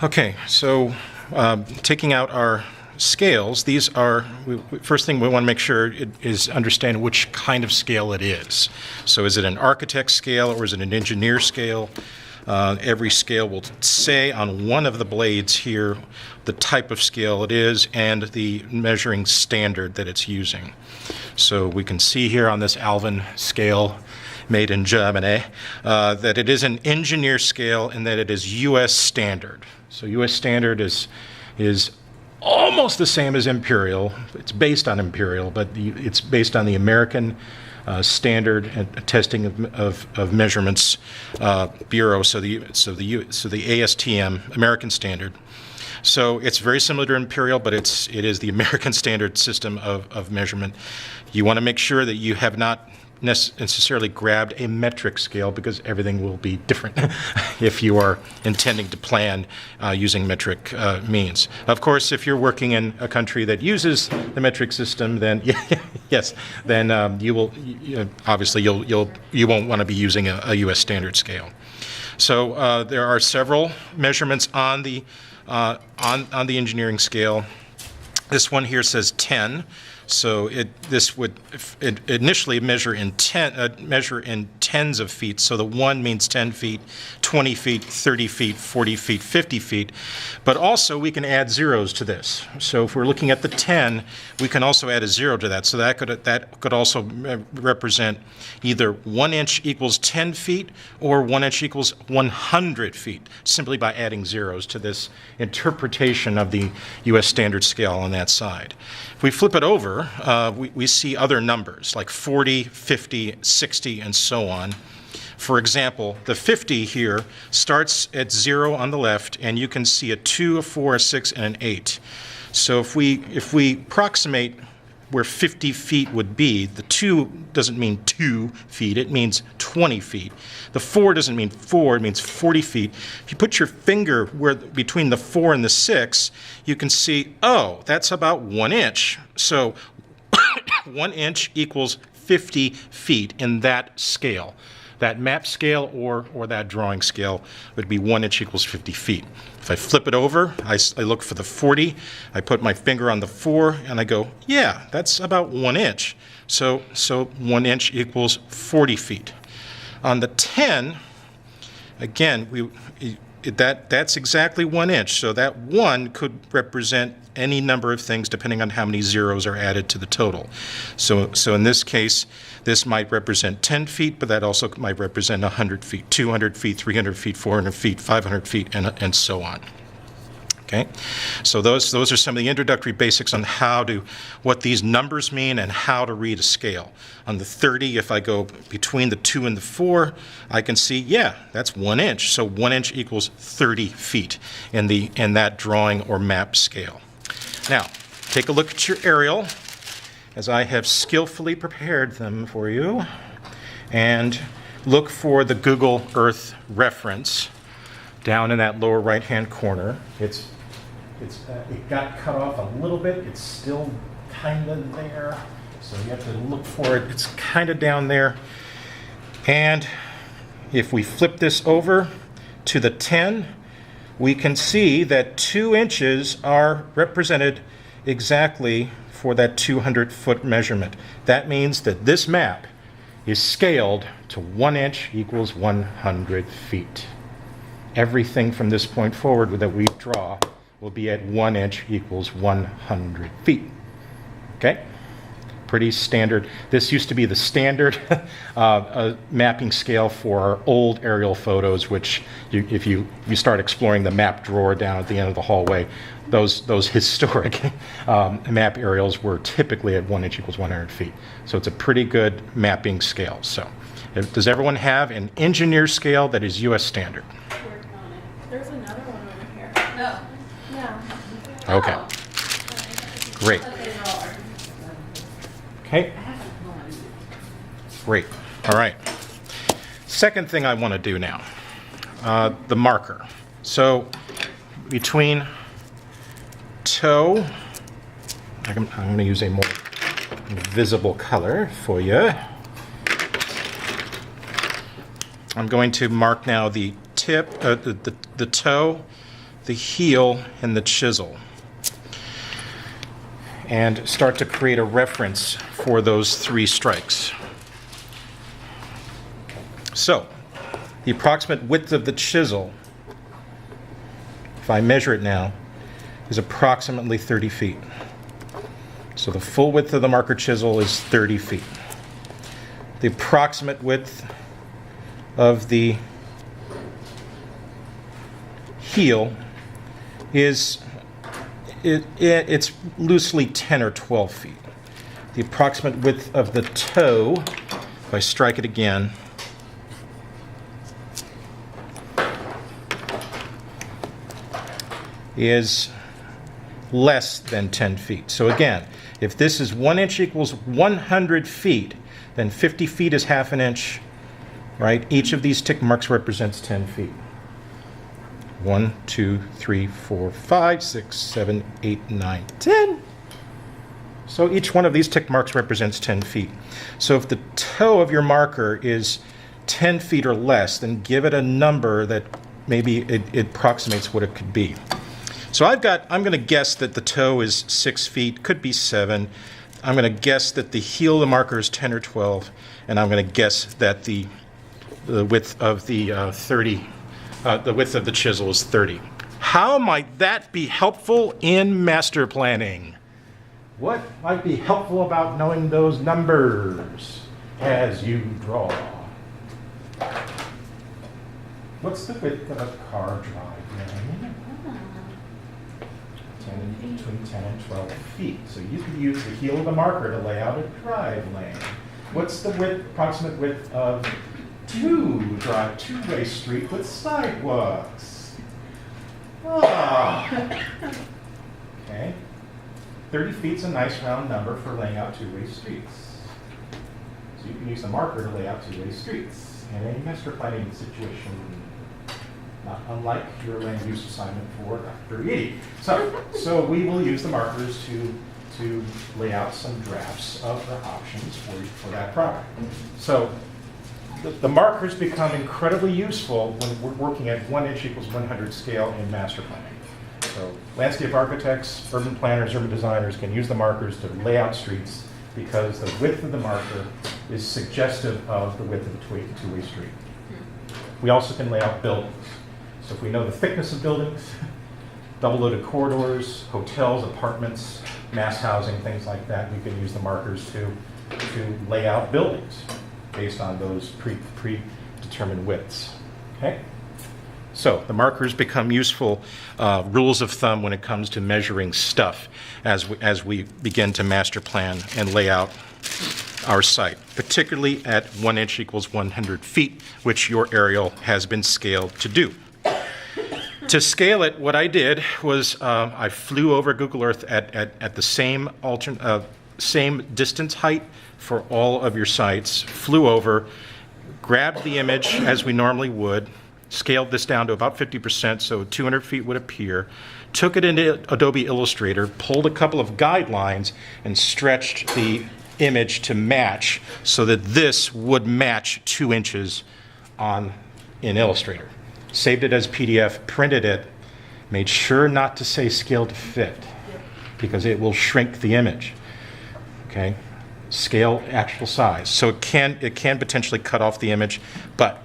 Okay, so taking out our scales, these are, first thing we want to make sure is understand which kind of scale it is. So is it an architect scale or is it an engineer scale? Every scale will say on one of the blades here the type of scale it is and the measuring standard that it's using. So we can see here on this Alvin scale made in Germany that it is an engineer scale and that it is U.S. standard. So U.S. standard is almost the same as imperial. It's based on imperial, but it's based on the American Standard and Testing of Measurements Bureau. So the ASTM, American Standard. So it's very similar to imperial, but it is the American Standard system of measurement. You want to make sure that you have not necessarily grabbed a metric scale, because everything will be different if you are intending to plan using metric means. Of course, if you're working in a country that uses the metric system, then yes, then you will obviously you won't want to be using a U.S. standard scale. So there are several measurements on the engineering scale. This one here says 10. So this would initially measure in tens of feet. So the 1 means 10 feet, 20 feet, 30 feet, 40 feet, 50 feet. But also we can add zeros to this. So if we're looking at the 10, we can also add a 0 to that. So that could also represent either 1 inch equals 10 feet or 1 inch equals 100 feet, simply by adding zeros to this interpretation of the U.S. standard scale on that side. If we flip it over, we see other numbers like 40, 50, 60, and so on. For example, the 50 here starts at 0 on the left, and you can see a 2, a 4, a 6, and an 8. So if we approximate where 50 feet would be, the 2 doesn't mean 2 feet, it means 20 feet. The 4 doesn't mean 4, it means 40 feet. If you put your finger between the 4 and the 6, you can see, oh, that's about 1 inch. So 1 inch equals 50 feet in that scale. That map scale or that drawing scale would be 1 inch equals 50 feet. If I flip it over, I look for the 40, I put my finger on the 4, and I go, yeah, that's about 1 inch. So 1 inch equals 40 feet. On the 10, again, that's exactly 1 inch. So that 1 could represent any number of things depending on how many zeros are added to the total. So in this case, this might represent 10 feet, but that also might represent 100 feet, 200 feet, 300 feet, 400 feet, 500 feet, and so on. Okay, so those are some of the introductory basics on what these numbers mean and how to read a scale. On the 30, if I go between the 2 and the 4, I can see, yeah, that's 1 inch. So 1 inch equals 30 feet in that drawing or map scale. Now, take a look at your aerial, as I have skillfully prepared them for you, and look for the Google Earth reference down in that lower right-hand corner. It got cut off a little bit. It's still kind of there, so you have to look for it. It's kind of down there. And if we flip this over to the 10, we can see that 2 inches are represented exactly for that 200-foot measurement. That means that this map is scaled to 1 inch equals 100 feet. Everything from this point forward that we draw will be at 1 inch equals 100 feet. Okay? Pretty standard. This used to be the standard mapping scale for our old aerial photos, which if you start exploring the map drawer down at the end of the hallway, those historic map aerials were typically at 1 inch equals 100 feet. So it's a pretty good mapping scale. So does everyone have an engineer scale that is U.S. standard? Working on it. There's another one over here. No. Yeah. Okay. Great. Okay. Great. All right. Second thing I want to do now, the marker. So between toe, I'm going to use a more visible color for you. I'm going to mark now the tip, the toe, the heel, and the chisel, and start to create a reference for those 3 strikes. So, the approximate width of the chisel, if I measure it now, is approximately 30 feet. So the full width of the marker chisel is 30 feet. The approximate width of the heel is it's loosely 10 or 12 feet. The approximate width of the toe, if I strike it again, is less than 10 feet. So again, if this is 1 inch equals 100 feet, then 50 feet is half an inch, right? Each of these tick marks represents 10 feet. 1, 2, 3, 4, 5, 6, 7, 8, 9, 10. So each one of these tick marks represents 10 feet. So if the toe of your marker is 10 feet or less, then give it a number that maybe it approximates what it could be. So I'm going to guess that the toe is 6 feet, could be 7. I'm going to guess that the heel of the marker is 10 or 12, and I'm going to guess that the width of the the width of the chisel is 30. How might that be helpful in master planning? What might be helpful about knowing those numbers as you draw? What's the width of a car driveway? Between 10 and 12 feet. So you could use the heel of the marker to lay out a drive lane. What's the approximate width of two-way street with sidewalks? Ah. Okay. 30 feet's a nice round number for laying out two-way streets. So you can use the marker to lay out two-way streets in any master planning situation. Not unlike your land use assignment for Dr. Eady. So we will use the markers to lay out some drafts of the options for that property. So the markers become incredibly useful when we're working at 1 inch equals 100 scale in master planning. So landscape architects, urban planners, urban designers can use the markers to lay out streets because the width of the marker is suggestive of the width of a two-way street. We also can lay out buildings. So if we know the thickness of buildings, double-loaded corridors, hotels, apartments, mass housing, things like that, we can use the markers to lay out buildings based on those predetermined widths. Okay? So the markers become useful rules of thumb when it comes to measuring stuff as we begin to master plan and lay out our site, particularly at 1 inch equals 100 feet, which your aerial has been scaled to do. To scale it, what I did was I flew over Google Earth at the same same distance height for all of your sites, flew over, grabbed the image as we normally would, scaled this down to about 50%, so 200 feet would appear, took it into Adobe Illustrator, pulled a couple of guidelines, and stretched the image to match so that this would match 2 inches in Illustrator. Saved it as PDF, printed it, made sure not to say scale to fit because it will shrink the image. Okay? Scale actual size. So it can potentially cut off the image, but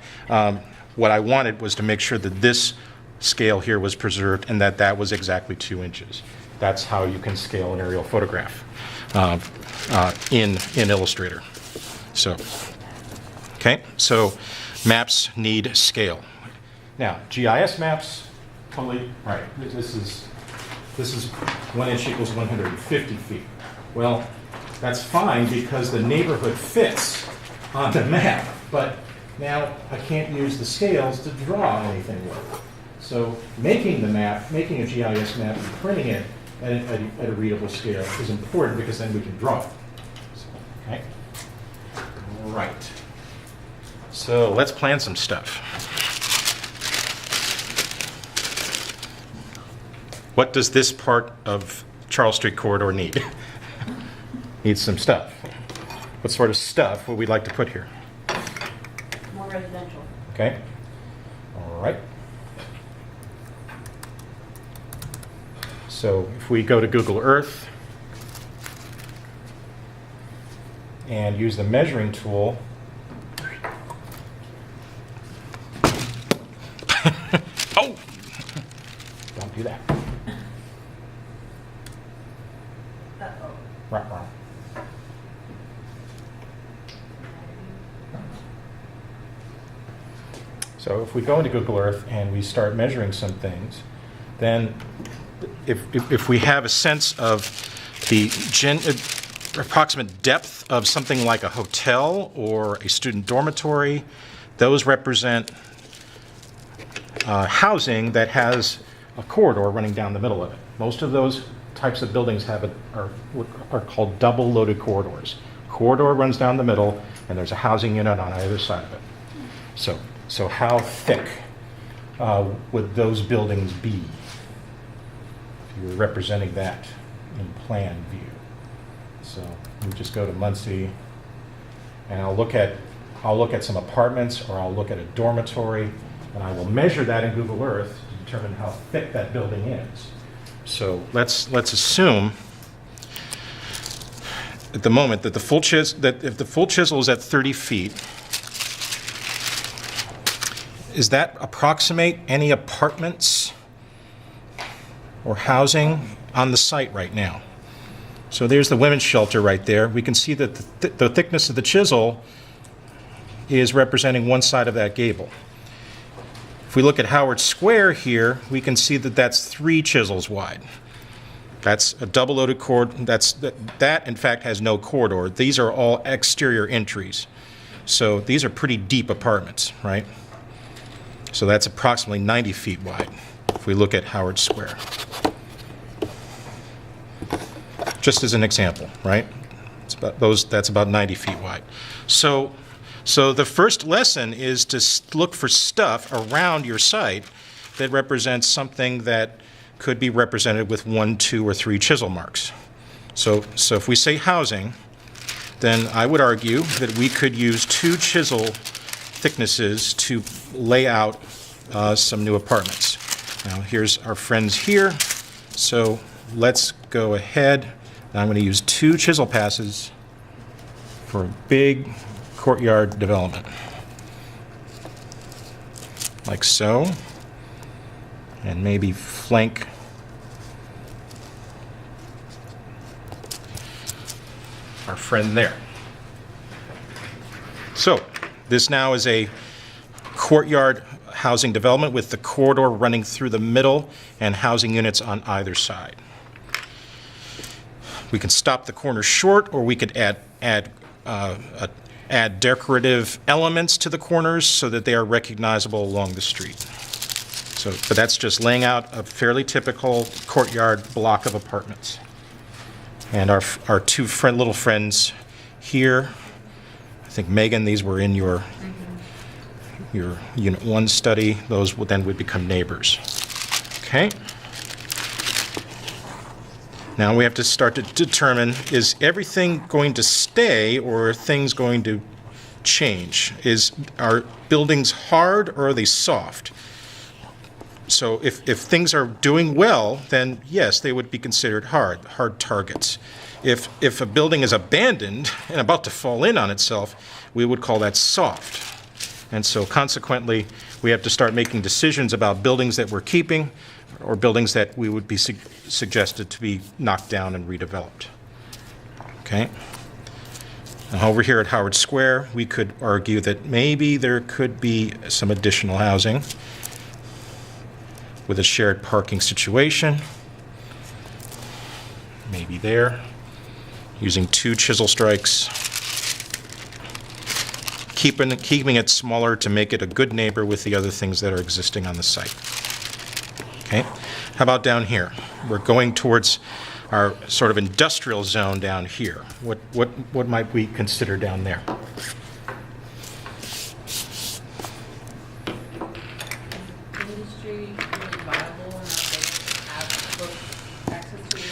what I wanted was to make sure that this scale here was preserved and that was exactly 2 inches. That's how you can scale an aerial photograph in Illustrator. So, okay, so maps need scale. Now, GIS maps, totally right. This is 1 inch equals 150 feet. Well, that's fine because the neighborhood fits on the map, but now I can't use the scales to draw anything with. So making a GIS map and printing it at a readable scale is important because then we can draw it. Okay? Right. So let's plan some stuff. What does this part of Charles Street corridor need? Needs some stuff. What sort of stuff would we like to put here? More residential. Okay. All right. So if we go to Google Earth and use the measuring tool, oh, don't do that. Uh-oh. Ruh, ruh. So if we go into Google Earth and we start measuring some things, then if we have a sense of the approximate depth of something like a hotel or a student dormitory, those represent housing that has a corridor running down the middle of it. Most of those types of buildings are called double loaded corridors. Corridor runs down the middle and there's a housing unit on either side of it. So how thick would those buildings be if you were representing that in plan view? So we just go to Muncie, and I'll look at some apartments, or I'll look at a dormitory, and I will measure that in Google Earth to determine how thick that building is. So let's assume at the moment that if the full chisel is at 30 feet. Does that approximate any apartments or housing on the site right now? So there's the women's shelter right there. We can see that the thickness of the chisel is representing one side of that gable. If we look at Howard Square here, we can see that that's 3 chisels wide. That's a double-loaded corridor. That, in fact, has no corridor. These are all exterior entries. So these are pretty deep apartments, right? So that's approximately 90 feet wide if we look at Howard Square. Just as an example, right? That's about 90 feet wide. So the first lesson is to look for stuff around your site that represents something that could be represented with 1, 2, or 3 chisel marks. So if we say housing, then I would argue that we could use 2 chisel thicknesses to lay out some new apartments. Now here's our friends here, so let's go ahead. I'm going to use 2 chisel passes for a big courtyard development, like so, and maybe flank our friend there. So this now is a courtyard housing development with the corridor running through the middle and housing units on either side. We can stop the corner short, or we could add decorative elements to the corners so that they are recognizable along the street. But that's just laying out a fairly typical courtyard block of apartments. And our 2 little friends here, I think Megan, these were in your Unit 1 study. Those would become neighbors. Okay. Now we have to start to determine, is everything going to stay or are things going to change? Are buildings hard or are they soft? So if things are doing well, then yes, they would be considered hard targets. If a building is abandoned and about to fall in on itself, we would call that soft. And so consequently, we have to start making decisions about buildings that we're keeping or buildings that we would be suggested to be knocked down and redeveloped. Okay? Now over here at Howard Square, we could argue that maybe there could be some additional housing with a shared parking situation. Maybe there, using 2 chisel strikes. Keeping it smaller to make it a good neighbor with the other things that are existing on the site. Okay, how about down here? We're going towards our sort of industrial zone down here. What might we consider down there? Industry really viable enough they have access to the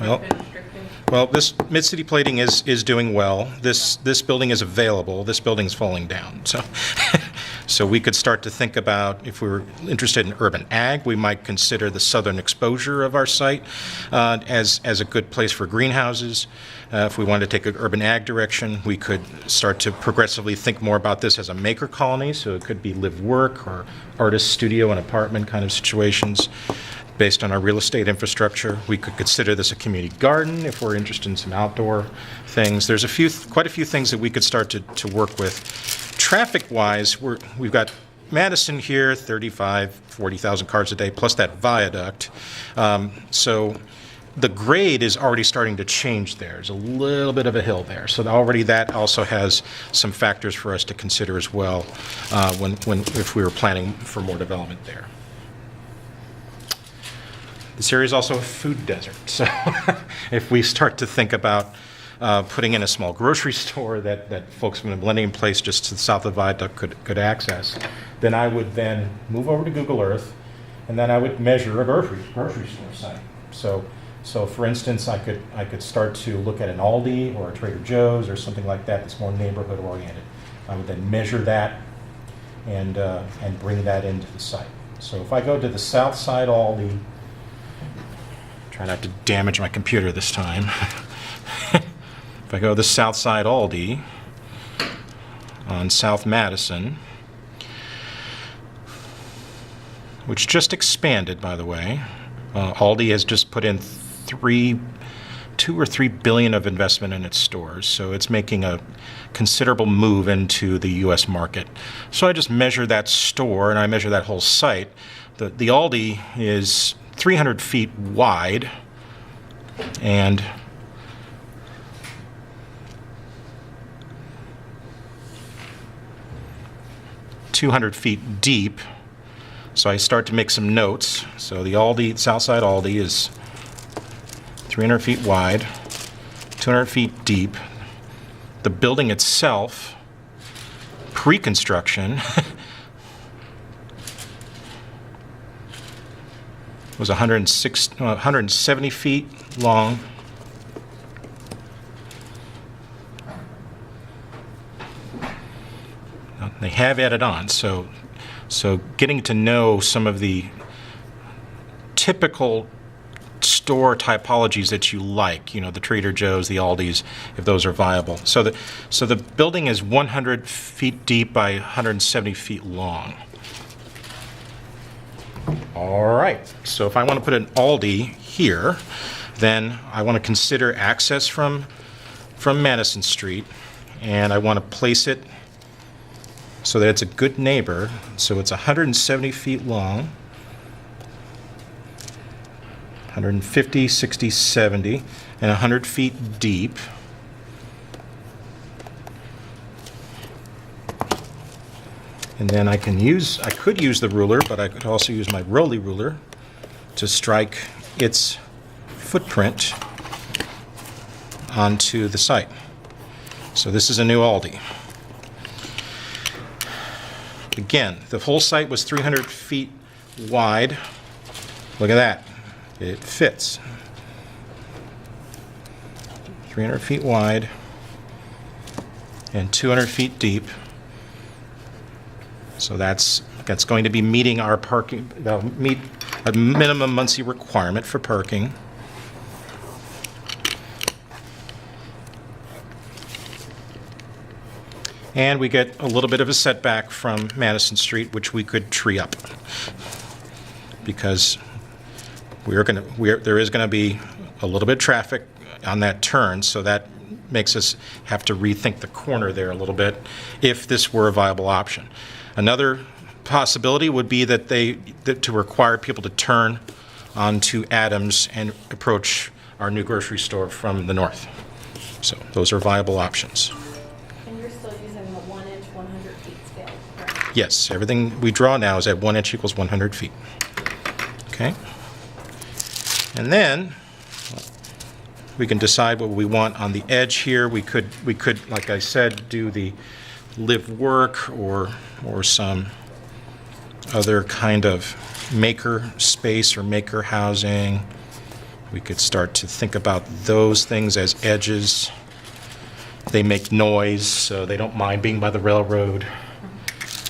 internet? Well, this mid-city plating is doing well. This building is available. This building's falling down. So we could start to think about, if we were interested in urban ag, we might consider the southern exposure of our site as a good place for greenhouses. If we wanted to take an urban ag direction, we could start to progressively think more about this as a maker colony, so it could be live-work or artist studio and apartment kind of situations based on our real estate infrastructure. We could consider this a community garden if we're interested in some outdoor things. There's quite a few things that we could start to work with. Traffic-wise, we've got Madison here, 40,000 cars a day, plus that viaduct. So the grade is already starting to change there. There's a little bit of a hill there. So already that also has some factors for us to consider as well if we were planning for more development there. This area is also a food desert. So if we start to think about putting in a small grocery store that folks from the Millennium Place just to the south of the viaduct could access, then I would then move over to Google Earth, and then I would measure a grocery store site. So for instance, I could start to look at an Aldi or a Trader Joe's or something like that that's more neighborhood oriented. I would then measure that and bring that into the site. So if I go to the south side Aldi, try not to damage my computer this time. If I go to the south side Aldi on South Madison, which just expanded, by the way. Aldi has just put in $2 or $3 billion of investment in its stores, so it's making a considerable move into the U.S. market. So I just measure that store and I measure that whole site. The Aldi is 300 feet wide and 200 feet deep. So I start to make some notes. So the Aldi, Southside Aldi, is 300 feet wide, 200 feet deep. The building itself, pre-construction, was 170 feet long. They have added on, so getting to know some of the typical store typologies that you like, the Trader Joe's, the Aldi's, if those are viable. So the building is 100 feet deep by 170 feet long. All right, so if I want to put an Aldi here, then I want to consider access from Madison Street, and I want to place it so that it's a good neighbor. So it's 170 feet long, 150, 60, 70, and 100 feet deep. And then I could use the ruler, but I could also use my Rolly ruler to strike its footprint onto the site. So this is a new Aldi. Again, the whole site was 300 feet wide. Look at that. It fits. 300 feet wide and 200 feet deep. So that's going to be meeting our parking. That'll meet a minimum monthly requirement for parking. And we get a little bit of a setback from Madison Street, which we could tree up, because there is going to be a little bit of traffic on that turn, so that makes us have to rethink the corner there a little bit if this were a viable option. Another possibility would be that to require people to turn onto Adams and approach our new grocery store from the north. So those are viable options. And you're still using the 1-inch, 100 feet scale, correct? Yes, everything we draw now is at 1 inch equals 100 feet. Okay? And then we can decide what we want on the edge here. We could, like I said, do the live work or some other kind of maker space or maker housing. We could start to think about those things as edges. They make noise, so they don't mind being by the railroad.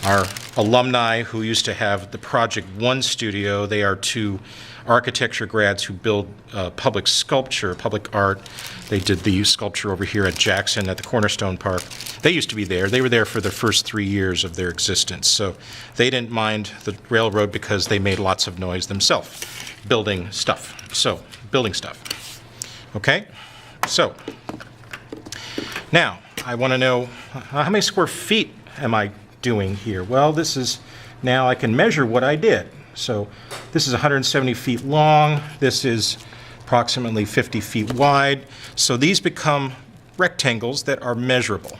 Our alumni who used to have the Project One studio, they are two architecture grads who build public sculpture, public art. They did the sculpture over here at Jackson at the Cornerstone Park. They used to be there. They were there for the first 3 years of their existence. So they didn't mind the railroad because they made lots of noise themselves, building stuff. Okay? So, now, I want to know how many square feet am I doing here? Well, this is, now I can measure what I did. So this is 170 feet long. This is approximately 50 feet wide. So these become rectangles that are measurable.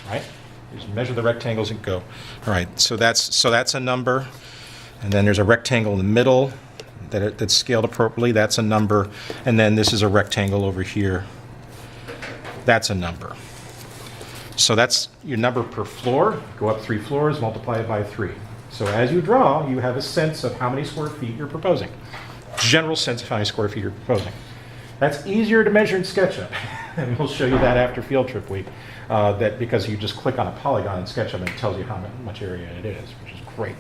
Right? Just measure the rectangles and go. All right. So that's a number. And then there's a rectangle in the middle that's scaled appropriately. That's a number. And then this is a rectangle over here. That's a number. So that's your number per floor. Go up 3 floors, multiply it by 3. So as you draw, you have a sense of how many square feet you're proposing. General sense of how many square feet you're proposing. That's easier to measure in SketchUp. And we'll show you that after field trip week. That because you just click on a polygon in SketchUp and it tells you how much area it is, which is great.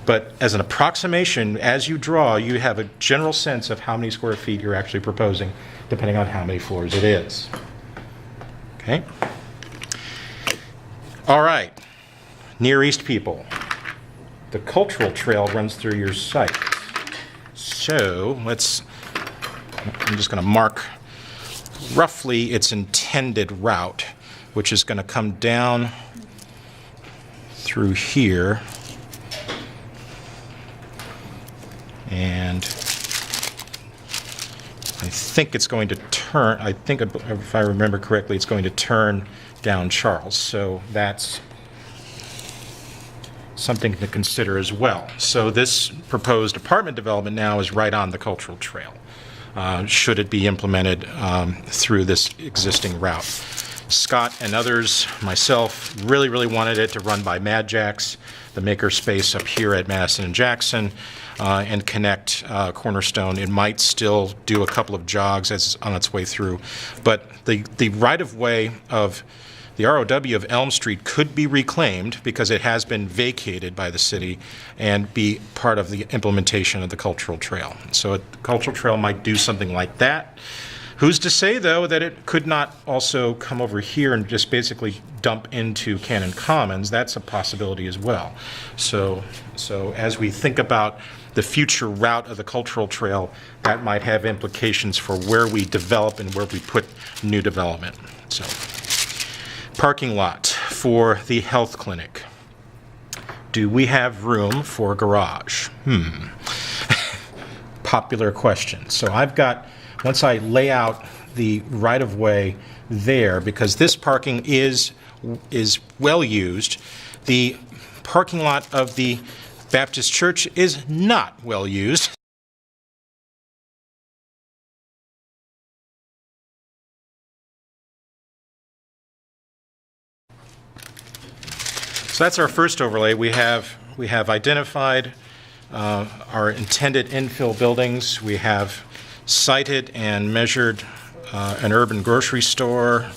But as an approximation, as you draw, you have a general sense of how many square feet you're actually proposing, depending on how many floors it is. Okay? All right. Near East people. The cultural trail runs through your site. So I'm just going to mark roughly its intended route, which is going to come down through here. And I think it's going to turn, I think if I remember correctly, it's going to turn down Charles. So that's something to consider as well. So this proposed apartment development now is right on the cultural trail, should it be implemented through this existing route. Scott and others, myself, really wanted it to run by Mad Jack's, the maker space up here at Madison and Jackson, and connect Cornerstone. It might still do a couple of jogs as it's on its way through, but the right-of-way of the ROW of Elm Street could be reclaimed because it has been vacated by the city and be part of the implementation of the cultural trail. So the cultural trail might do something like that. Who's to say, though, that it could not also come over here and just basically dump into Cannon Commons? That's a possibility as well. So as we think about the future route of the cultural trail, that might have implications for where we develop and where we put new development. So, parking lot for the health clinic. Do we have room for a garage? Popular question. So I've got, once I lay out the right-of-way there, because this parking is well used, the parking lot of the Baptist Church is not well used. So that's our first overlay. We have identified our intended infill buildings. We have cited and measured an urban grocery store.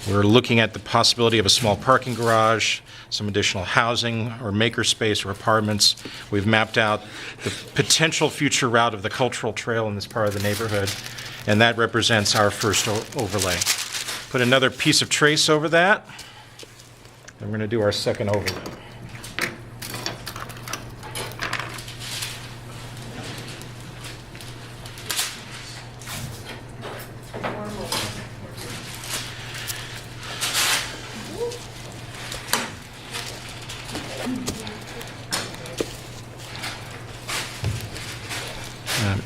We're looking at the possibility of a small parking garage, some additional housing or makerspace or apartments. We've mapped out the potential future route of the cultural trail in this part of the neighborhood, and that represents our first overlay. Put another piece of trace over that. And we're going to do our second overlay.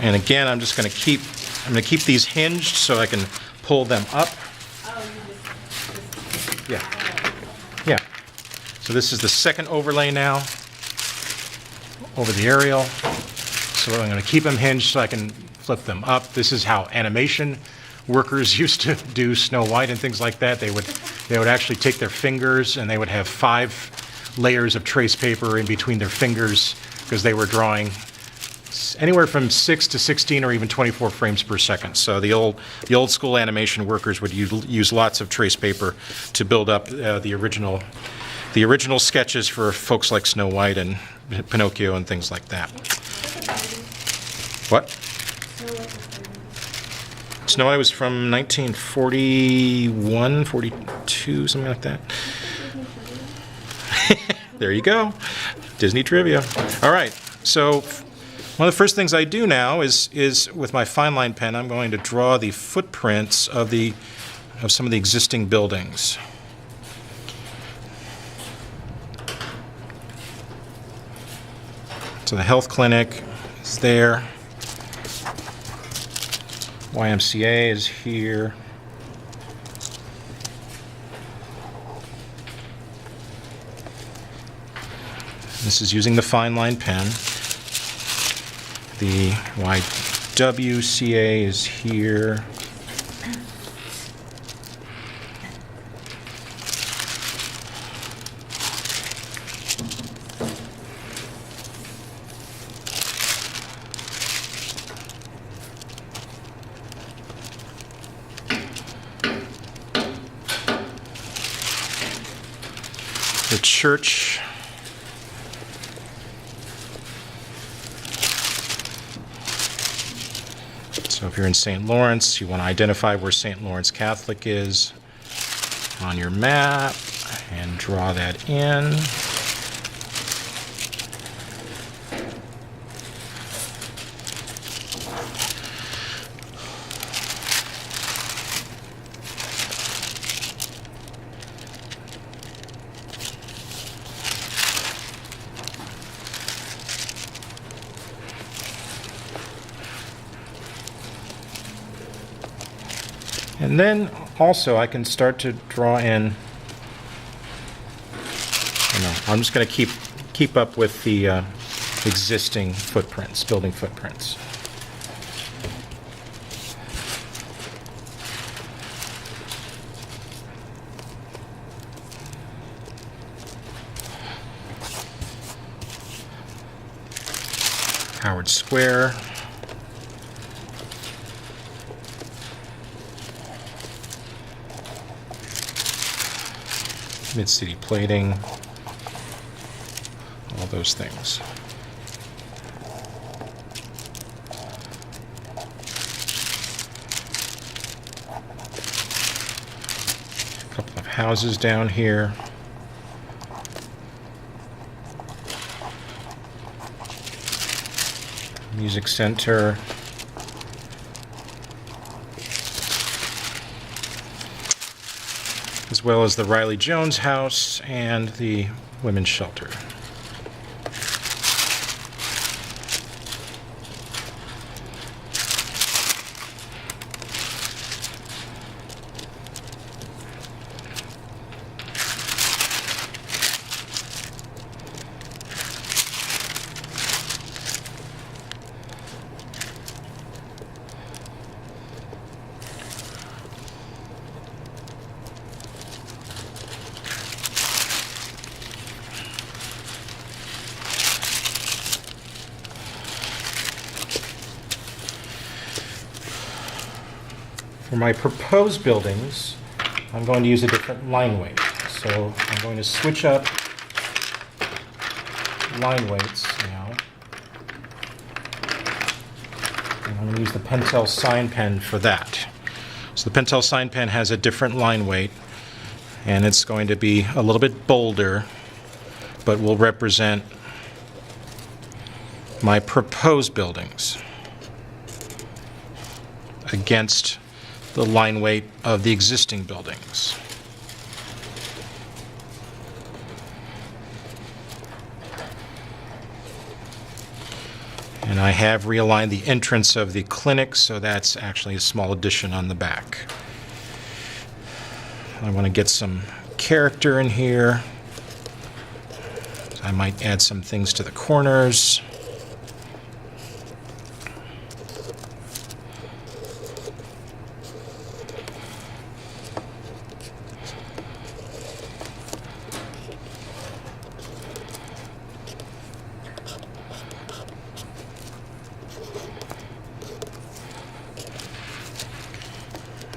And again, I'm going to keep these hinged so I can pull them up. Yeah. Yeah. So this is the second overlay now over the aerial. So I'm going to keep them hinged so I can flip them up. This is how animation workers used to do Snow White and things like that. They would actually take their fingers and they would have 5 layers of trace paper in between their fingers because they were drawing anywhere from 6 to 16 or even 24 frames per second. So the old school animation workers would use lots of trace paper to build up the original the original sketches for folks like Snow White and Pinocchio and things like that. What? Snow White was from 1941, 42, something like that. There you go. Disney trivia. All right. So one of the first things I do now is with my fine line pen, I'm going to draw the footprints of some of the existing buildings. So the health clinic is there. YMCA is here. This is using the fine line pen. The YWCA is here. The church. So if you're in St. Lawrence, you want to identify where St. Lawrence Catholic is on your map and draw that in. And then also I can start to draw in, I'm just going to keep up with the existing footprints, building footprints. Howard Square. Mid-city plating, all those things. A couple of houses down here. Music center. As well as the Riley Jones House and the women's shelter. For my proposed buildings, I'm going to use a different line weight. So I'm going to switch up line weights now. And I'm going to use the Pentel sign pen for that. So the Pentel sign pen has a different line weight, and it's going to be a little bit bolder, but will represent my proposed buildings against the line weight of the existing buildings. And I have realigned the entrance of the clinic, so that's actually a small addition on the back. I want to get some character in here. I might add some things to the corners.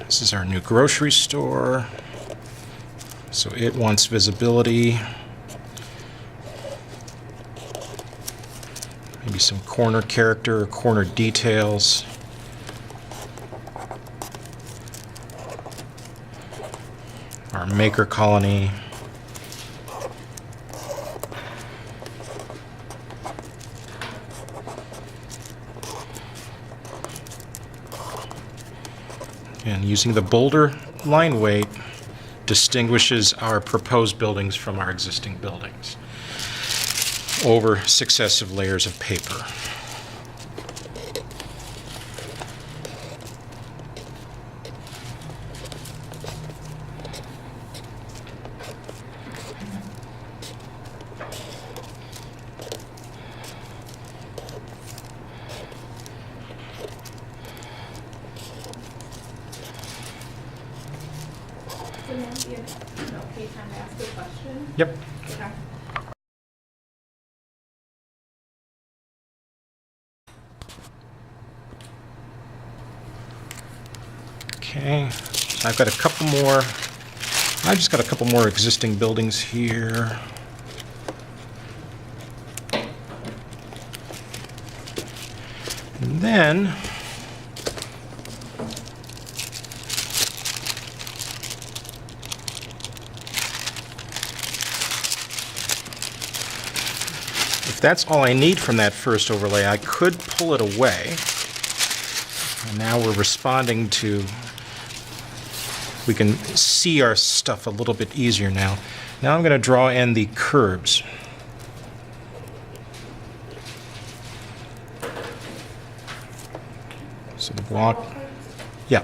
This is our new grocery store, so it wants visibility. Maybe some corner character or corner details. Our maker colony. And using the bolder line weight distinguishes our proposed buildings from our existing buildings over successive layers of paper. So Nancy, okay, time to ask a question? Yep. Okay. Okay, so I've got a couple more. I've just got a couple more existing buildings here. And then if that's all I need from that first overlay, I could pull it away. And now we're responding to, we can see our stuff a little bit easier now. Now I'm going to draw in the curbs. So the block, yeah.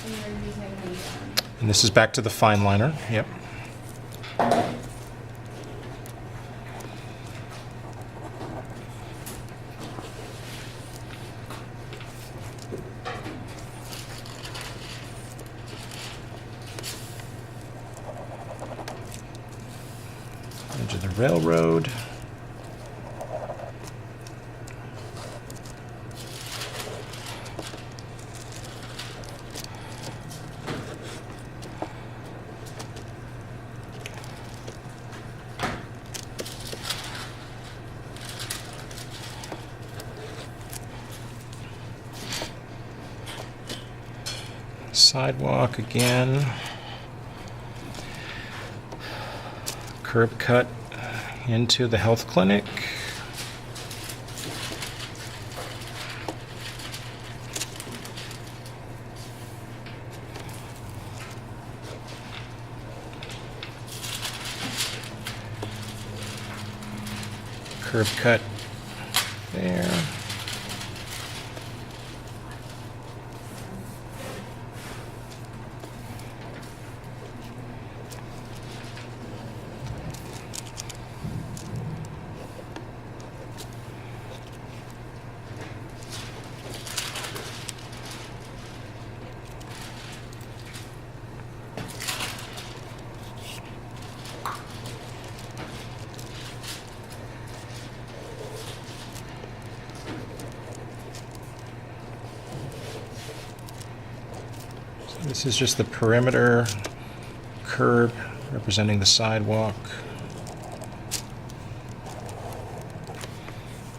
And you're using the, And this is back to the fine liner, yep. Edge of the railroad. Sidewalk again. Curb cut into the health clinic. Curb cut there. This is just the perimeter curb representing the sidewalk.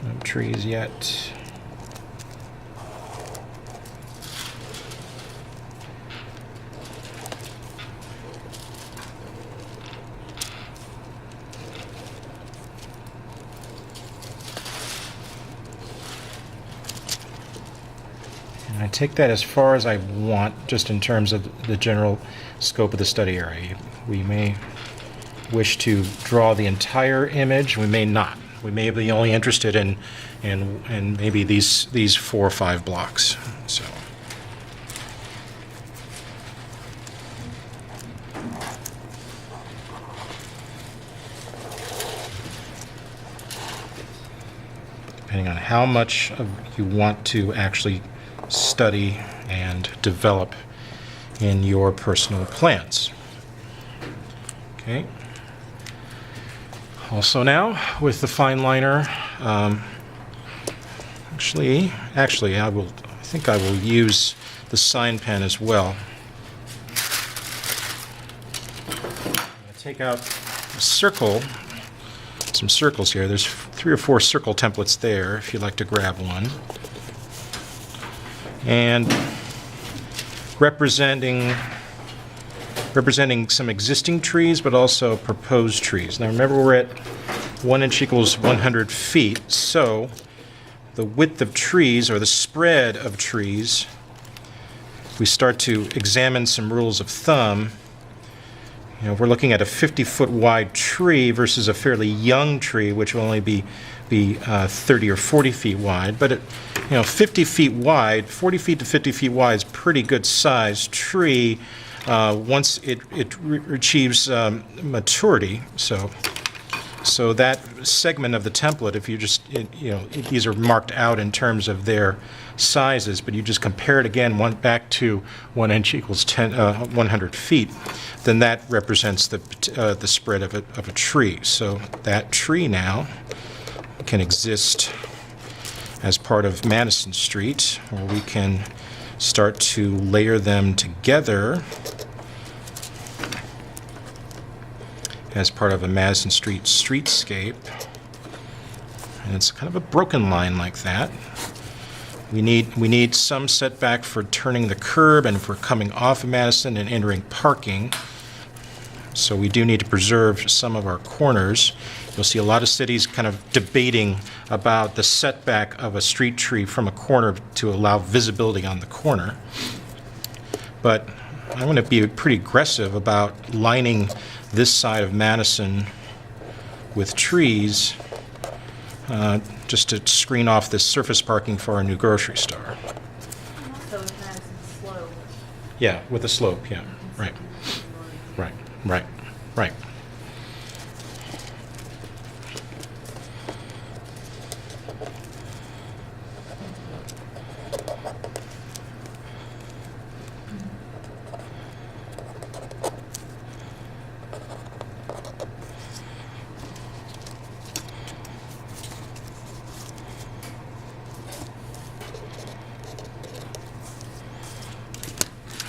No trees yet. I take that as far as I want, just in terms of the general scope of the study area. We may wish to draw the entire image, we may not. We may be only interested in maybe these 4 or 5 blocks. So. Depending on how much you want to actually study and develop in your personal plans. Okay. Also now, with the fine liner, actually, I think I will use the sign pen as well. I'm going to take out a circle, some circles here. There's 3 or 4 circle templates there if you'd like to grab one. And representing some existing trees, but also proposed trees. Now remember, we're at 1 inch equals 100 feet, so the width of trees, or the spread of trees, if we start to examine some rules of thumb, we're looking at a 50-foot wide tree versus a fairly young tree, which will only be 30 or 40 feet wide. But 50 feet wide, 40 feet to 50 feet wide is pretty good sized tree once it achieves maturity. So that segment of the template, if you just, these are marked out in terms of their sizes, but you just compare it again back to 1 inch equals 100 feet, then that represents the spread of a tree. So that tree now can exist as part of Madison Street, where we can start to layer them together as part of a Madison Street streetscape. And it's kind of a broken line like that. We need some setback for turning the curb and for coming off of Madison and entering parking. So we do need to preserve some of our corners. You'll see a lot of cities kind of debating about the setback of a street tree from a corner to allow visibility on the corner. But I'm going to be pretty aggressive about lining this side of Madison with trees just to screen off this surface parking for our new grocery store. Also, it has a slope. Yeah, with a slope, yeah, right. Right.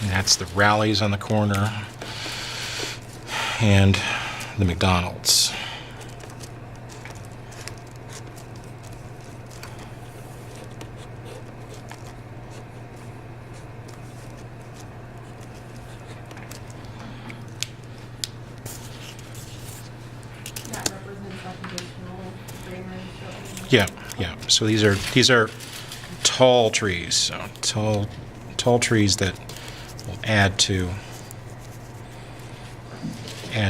And that's the Rallies on the corner and the McDonald's. That represents like additional framers. Yeah. So these are tall trees. So tall trees that will add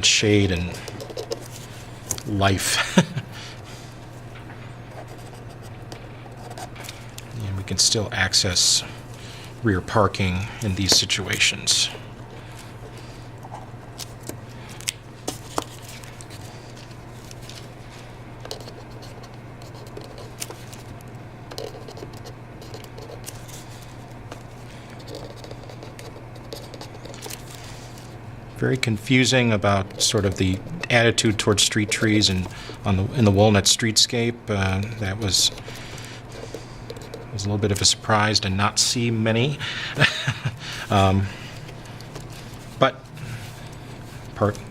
shade and life. And we can still access rear parking in these situations. Very confusing about sort of the attitude towards street trees and in the Walnut streetscape. That was a little bit of a surprise to not see many. But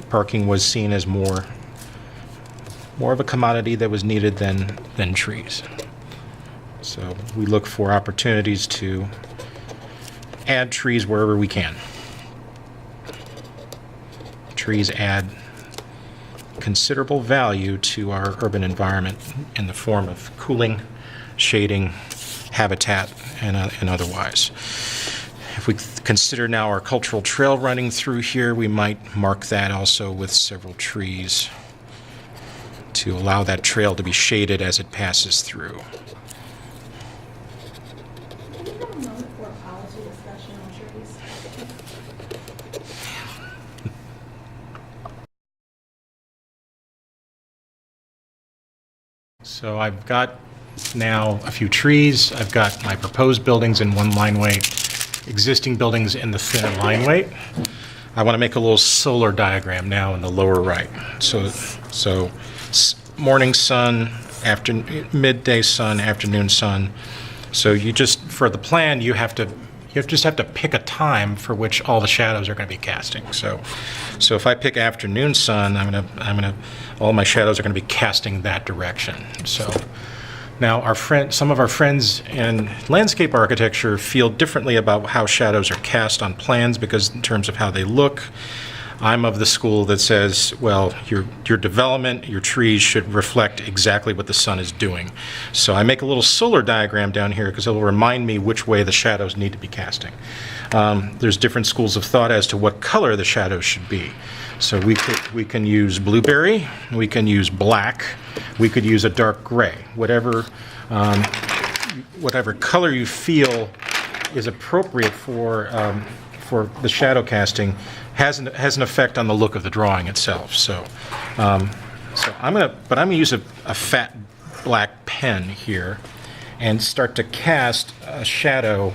parking was seen as more of a commodity that was needed than trees. So we look for opportunities to add trees wherever we can. Trees add considerable value to our urban environment in the form of cooling, shading, habitat, and otherwise. If we consider now our cultural trail running through here, we might mark that also with several trees to allow that trail to be shaded as it passes through. Can you have a moment for a policy discussion on trees? So I've got now a few trees. I've got my proposed buildings in one line weight, existing buildings in the thinner line weight. I want to make a little solar diagram now in the lower right. So morning sun, midday sun, afternoon sun, So you just, for the plan, you just have to pick a time for which all the shadows are going to be casting. So if I pick afternoon sun, all my shadows are going to be casting that direction. So now some of our friends in landscape architecture feel differently about how shadows are cast on plans because in terms of how they look. I'm of the school that says, well, your development, your trees should reflect exactly what the sun is doing. So I make a little solar diagram down here because it will remind me which way the shadows need to be casting. There's different schools of thought as to what color the shadows should be. So we can use blueberry, we can use black, we could use a dark gray, whatever color you feel is appropriate for the shadow casting has an effect on the look of the drawing itself. So I'm gonna use a fat black pen here and start to cast a shadow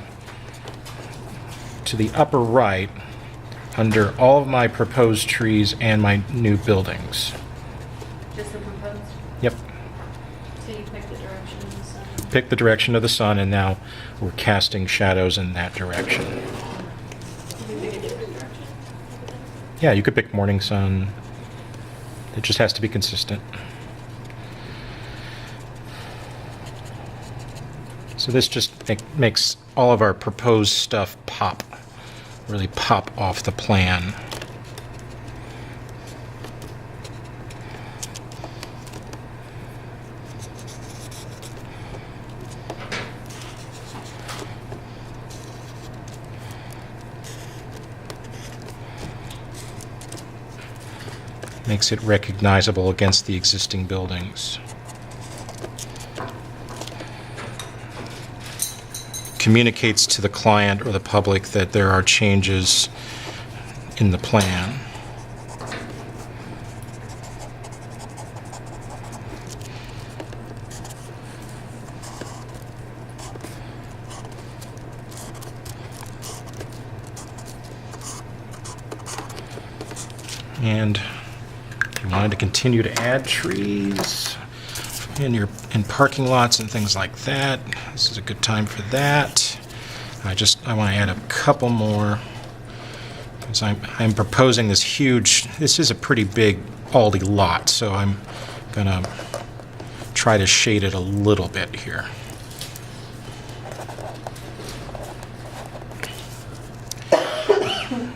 to the upper right under all of my proposed trees and my new buildings. Just the proposed? Yep. So you pick the direction of the sun? Pick the direction of the sun, and now we're casting shadows in that direction. Can you pick a different direction? Yeah, you could pick morning sun. It just has to be consistent. So this just makes all of our proposed stuff really pop off the plan. Makes it recognizable against the existing buildings. Communicates to the client or the public that there are changes in the plan. And if you wanted to continue to add trees in parking lots and things like that, this is a good time for that. I want to add a couple more because I'm proposing this is a pretty big Aldi lot, so I'm gonna try to shade it a little bit here.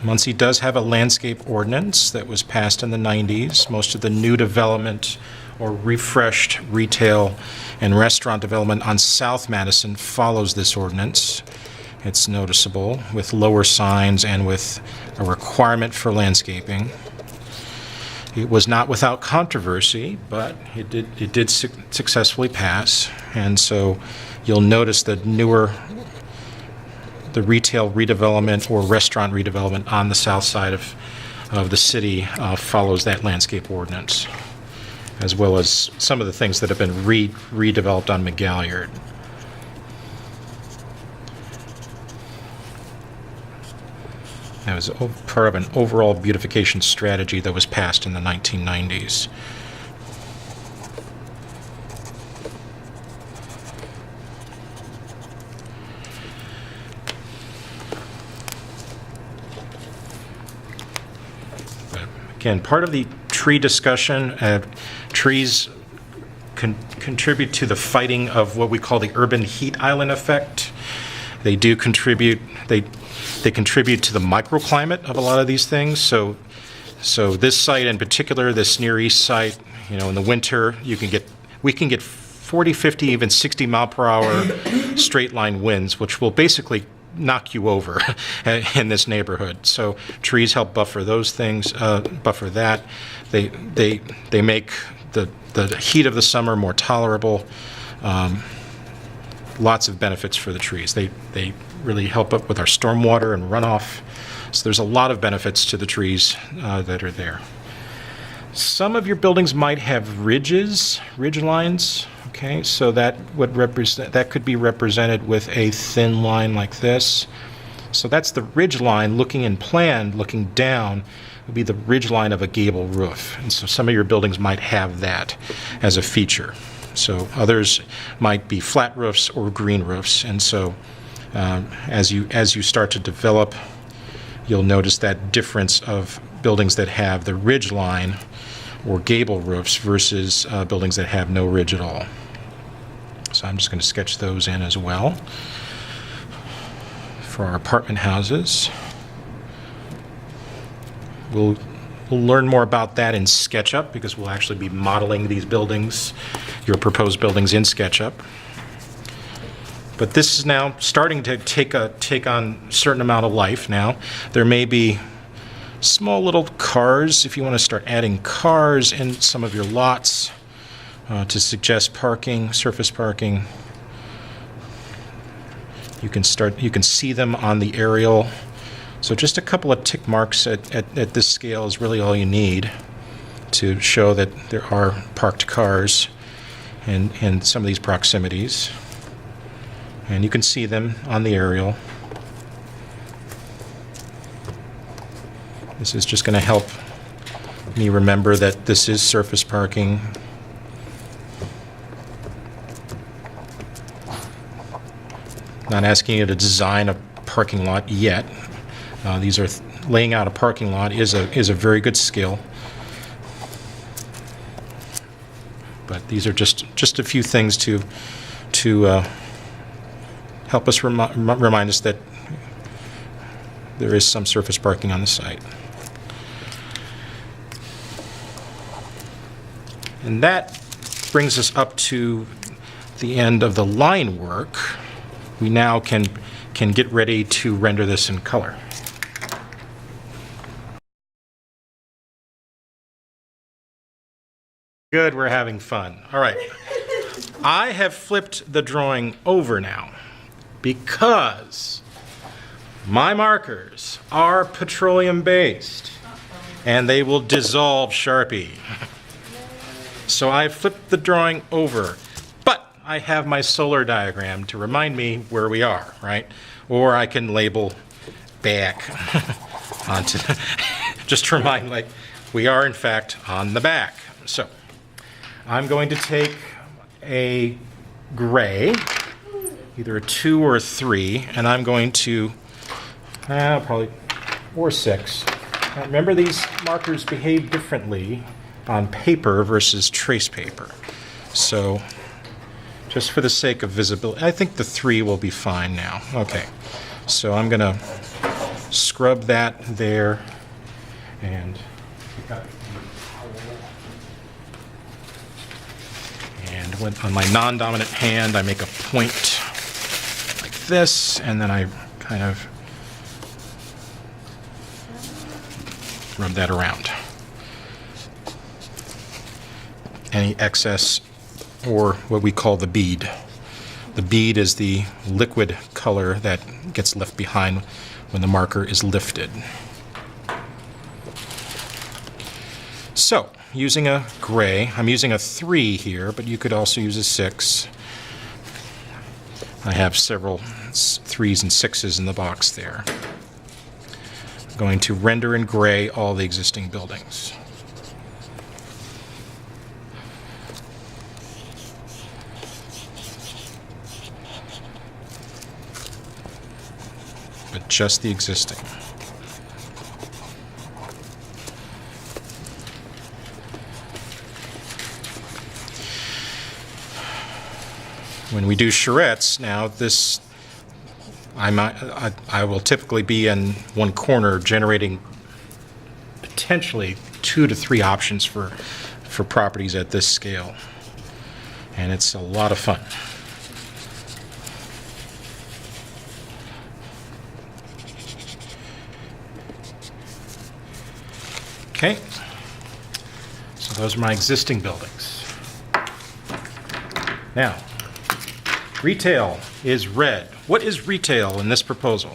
Muncie does have a landscape ordinance that was passed in the 90s. Most of the new development or refreshed retail and restaurant development on South Madison follows this ordinance. It's noticeable with lower signs and with a requirement for landscaping. It was not without controversy, but it did successfully pass. And so you'll notice that the retail redevelopment or restaurant redevelopment on the south side of the city follows that landscape ordinance, as well as some of the things that have been redeveloped on McGalliard. That was part of an overall beautification strategy that was passed in the 1990s. Again, part of the tree discussion, trees contribute to the fighting of what we call the urban heat island effect. They do contribute, they contribute to the microclimate of a lot of these things. So this site in particular, this Near East site, in the winter, we can get 40, 50, even 60 mile per hour straight line winds, which will basically knock you over in this neighborhood. So trees help buffer those things, buffer that. They make the heat of the summer more tolerable. Lots of benefits for the trees. They really help up with our stormwater and runoff. So there's a lot of benefits to the trees that are there. Some of your buildings might have ridge lines. Okay, so that could be represented with a thin line like this. So that's the ridge line looking in plan, looking down, would be the ridge line of a gable roof. And so some of your buildings might have that as a feature. So others might be flat roofs or green roofs. And so as you start to develop, you'll notice that difference of buildings that have the ridge line or gable roofs versus buildings that have no ridge at all. So I'm just going to sketch those in as well for our apartment houses. We'll learn more about that in SketchUp because we'll actually be modeling these buildings, your proposed buildings in SketchUp. But this is now starting to take on a certain amount of life now. There may be small little cars if you want to start adding cars in some of your lots to suggest parking, surface parking. You can see them on the aerial. So just a couple of tick marks at this scale is really all you need to show that there are parked cars in some of these proximities. And you can see them on the aerial. This is just going to help me remember that this is surface parking. Not asking you to design a parking lot yet. Laying out a parking lot is a very good skill. But these are just a few things to help us remind us that there is some surface parking on the site. And that brings us up to the end of the line work. We now can get ready to render this in color. Good, we're having fun. All right. I have flipped the drawing over now because my markers are petroleum-based and they will dissolve Sharpie. So I flipped the drawing over, but I have my solar diagram to remind me where we are, right? Or I can label back onto, just to remind, like, we are in fact on the back. So I'm going to take a gray, either a 2 or a 3, and I'm going to, probably, or 6. Now, remember, these markers behave differently on paper versus trace paper. So just for the sake of visibility, I think the 3 will be fine now. Okay, so I'm going to scrub that there, and on my non-dominant hand, I make a point like this, and then I kind of rub that around. Any excess, or what we call the bead. The bead is the liquid color that gets left behind when the marker is lifted. So, using a gray, I'm using a 3 here, but you could also use a 6. I have several 3s and 6s in the box there. I'm going to render in gray all the existing buildings. But just the existing. When we do charrettes, now this, I will typically be in one corner generating potentially 2 to 3 options for properties at this scale. And it's a lot of fun. Okay, so those are my existing buildings. Now, retail is red. What is retail in this proposal?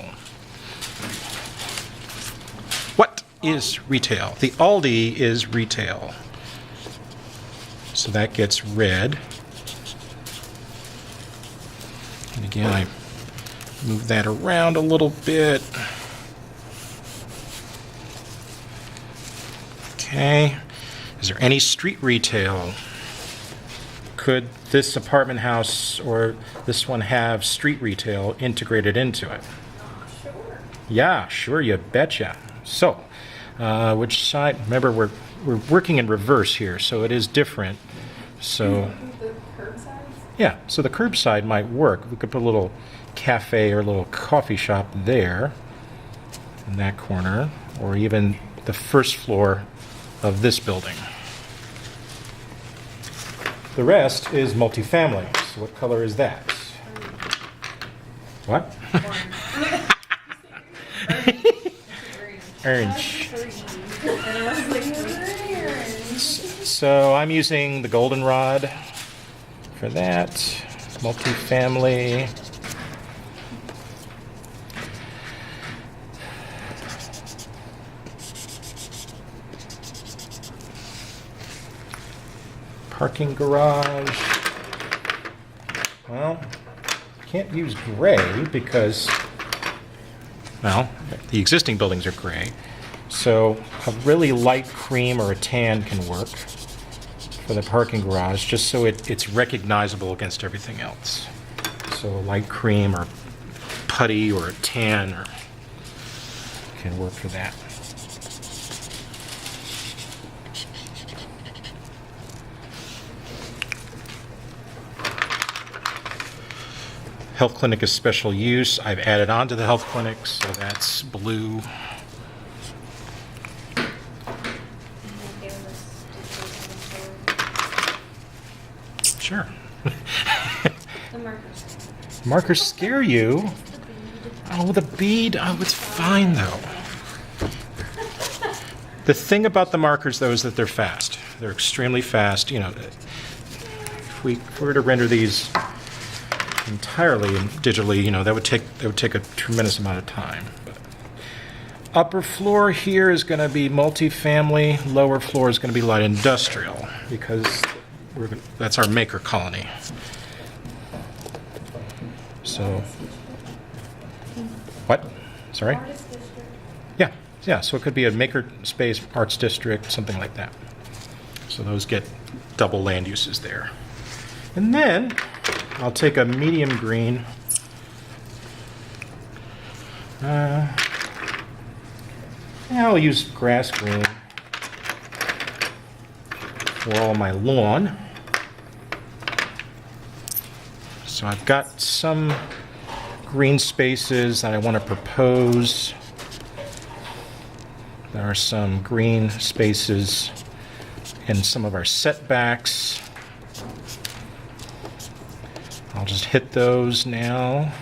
What is retail? The Aldi is retail. So that gets red. And again, I move that around a little bit. Okay. Is there any street retail could this apartment house or this one have street retail integrated into it? Sure. Yeah, sure, you betcha. So, which side? Remember, we're working in reverse here, so it is different. So, The curb sides? yeah, so the curbside might work. We could put a little cafe or a little coffee shop there in that corner, or even the first floor of this building. The rest is multifamily. So what color is that? What? Orange. And I was like, orange. So I'm using the goldenrod for that. Multifamily. Parking garage. Well, can't use gray because, well, the existing buildings are gray. So a really light cream or a tan can work for the parking garage, just so it's recognizable against everything else. So a light cream or putty or a tan can work for that. Health clinic is special use. I've added on to the health clinic, so that's blue. Sure. The markers. Markers scare you? Oh, the bead. Oh, it's fine, though. The thing about the markers, though, is that they're fast. They're extremely fast. You know, if we were to render these entirely digitally, you know, that would take a tremendous amount of time. But upper floor here is going to be multifamily. Lower floor is going to be light industrial because that's our maker colony. So, what? Sorry? Artist district. Yeah. So it could be a maker space, arts district, something like that. So those get double land uses there. And then I'll take a medium green. I'll use grass green for all my lawn. So I've got some green spaces that I want to propose. There are some green spaces in some of our setbacks. I'll just hit those now.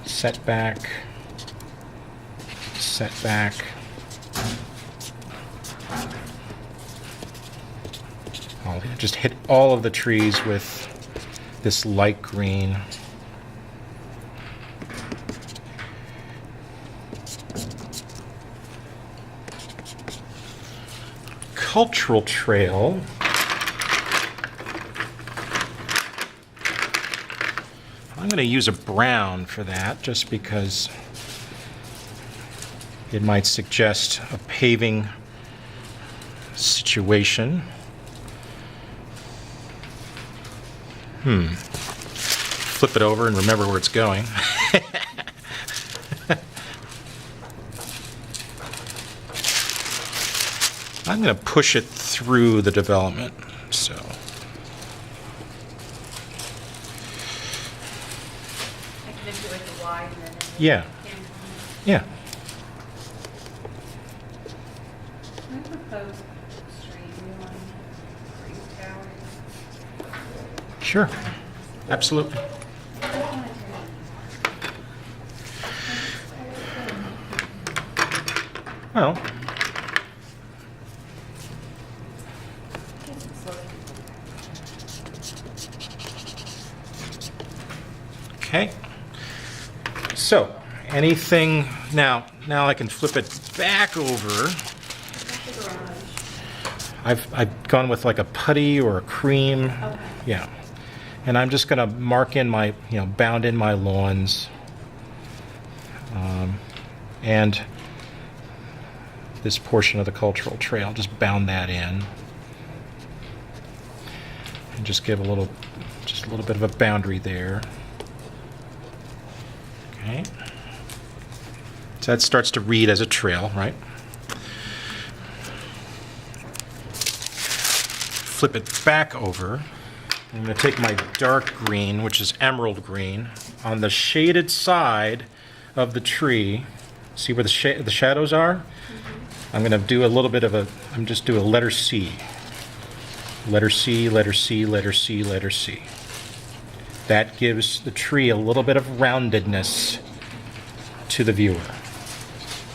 Setback. Setback. I'll just hit all of the trees with this light green. Cultural trail. I'm going to use a brown for that just because it might suggest a paving situation. Flip it over and remember where it's going. I'm going to push it through the development, so. I can just do like a wide and then. Yeah. Yeah. I propose street realignment, green towers. Sure. Absolutely. Well, okay. So, anything now I can flip it back over. I've gone with like a putty or a cream. Okay. Yeah. And I'm just going to mark in my, bound in my lawns. And this portion of the cultural trail, just bound that in. And just give just a little bit of a boundary there. Okay. So that starts to read as a trail, right? Flip it back over. I'm going to take my dark green, which is emerald green, on the shaded side of the tree. See where the shadows are? Mm-hmm. I'm going to do a little bit of just do a letter C. Letter C, letter C, letter C, letter C. That gives the tree a little bit of roundedness to the viewer.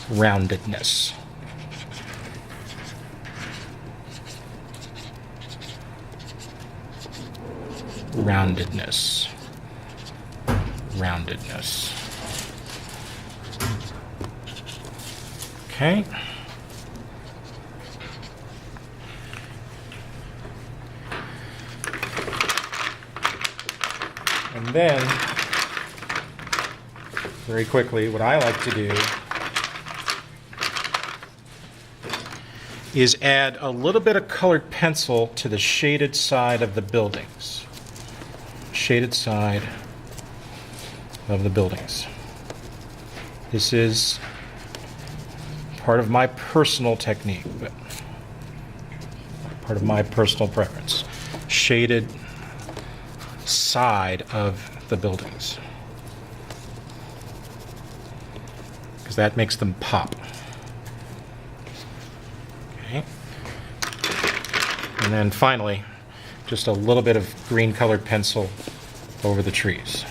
Roundedness. Roundedness. Roundedness. Okay. And then, very quickly, what I like to do is add a little bit of colored pencil to the shaded side of the buildings. Shaded side of the buildings. This is part of my personal technique, but part of my personal preference. Shaded side of the buildings. Because that makes them pop. Okay. And then finally, just a little bit of green colored pencil over the trees.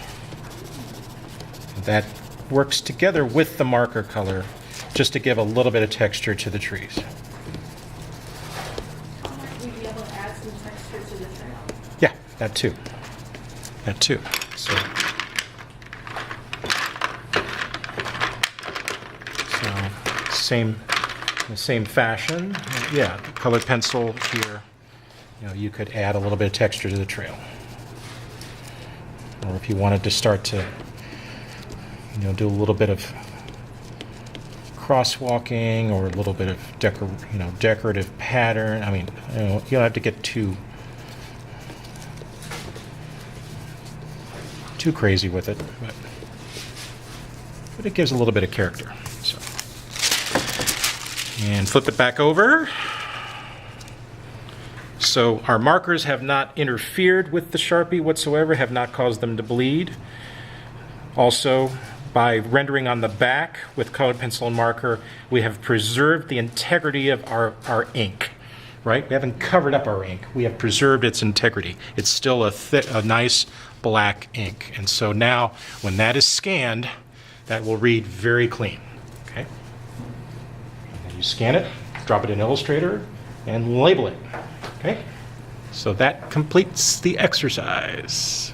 That works together with the marker color just to give a little bit of texture to the trees. Would you be able to add some texture to the trail? Yeah, that too. That too. So in the same fashion, yeah, the colored pencil here, you could add a little bit of texture to the trail. Or if you wanted to start to, do a little bit of crosswalking or a little bit of decorative pattern. I mean, you don't have to get too crazy with it, but it gives a little bit of character. So, and flip it back over. So our markers have not interfered with the Sharpie whatsoever, have not caused them to bleed. Also, by rendering on the back with colored pencil and marker, we have preserved the integrity of our ink, right? We haven't covered up our ink. We have preserved its integrity. It's still a nice black ink. And so now, when that is scanned, that will read very clean, okay? And then you scan it, drop it in Illustrator, and label it, okay? So that completes the exercise.